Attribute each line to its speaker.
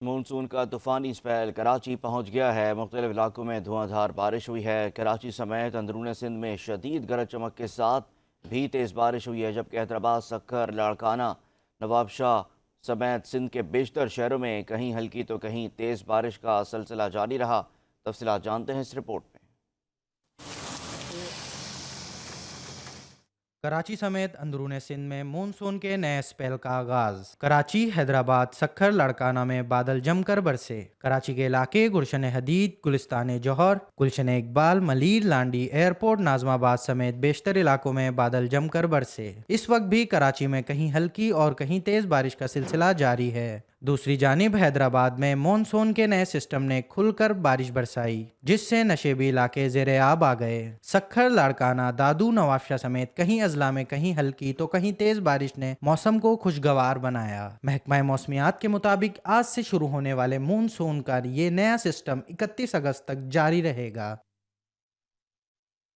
Speaker 1: Monsoon کا طوفانی spell Karachi پہنچ گیا ہے۔ مختلف علاقوں میں دھواں دھار بارش ہوئی ہے۔ کراچی سمیت اندرون سندھ میں شدید گرج چمک کے ساتھ بھی تیز بارش ہوئی ہے، جبکہ حیدرآباد، سکھر، لاڑکانہ، نواب شاہ سمیت سندھ کے بیشتر شہروں میں کہیں ہلکی تو کہیں تیز بارش کا سلسلہ جاری رہا۔ تفصیلات جانتے ہیں اس رپورٹ میں۔
Speaker 2: کراچی سمیت اندرون سندھ میں مونسون کے نئے اسپیل کا آغاز۔ کراچی، حیدرآباد، سکھر، لاڑکانہ میں بادل جم کر برسے۔ کراچی کے علاقے گلشن حدید، گلستان جوہر، گلشن اقبال، ملیر، لانڈی ایئرپورٹ، ناظم آباد سمیت بیشتر علاقوں میں بادل جم کر برسے۔ اس وقت بھی کراچی میں کہیں ہلکی اور کہیں تیز بارش کا سلسلہ جاری ہے۔ دوسری جانب حیدرآباد میں مونسون کے نئے سسٹم نے کھل کر بارش برسائی، جس سے نشیبی علاقے زیر آب آ گئے۔ سکھر، لاڑکانہ، دادو، نواب شاہ سمیت کہیں اضلاع میں کہیں ہلکی تو کہیں تیز بارش نے موسم کو خوشگوار بنایا۔ محکمہ موسمیات کے مطابق آج سے شروع ہونے والے مونسون کا یہ نیا سسٹم 31 اگست تک جاری رہے گا۔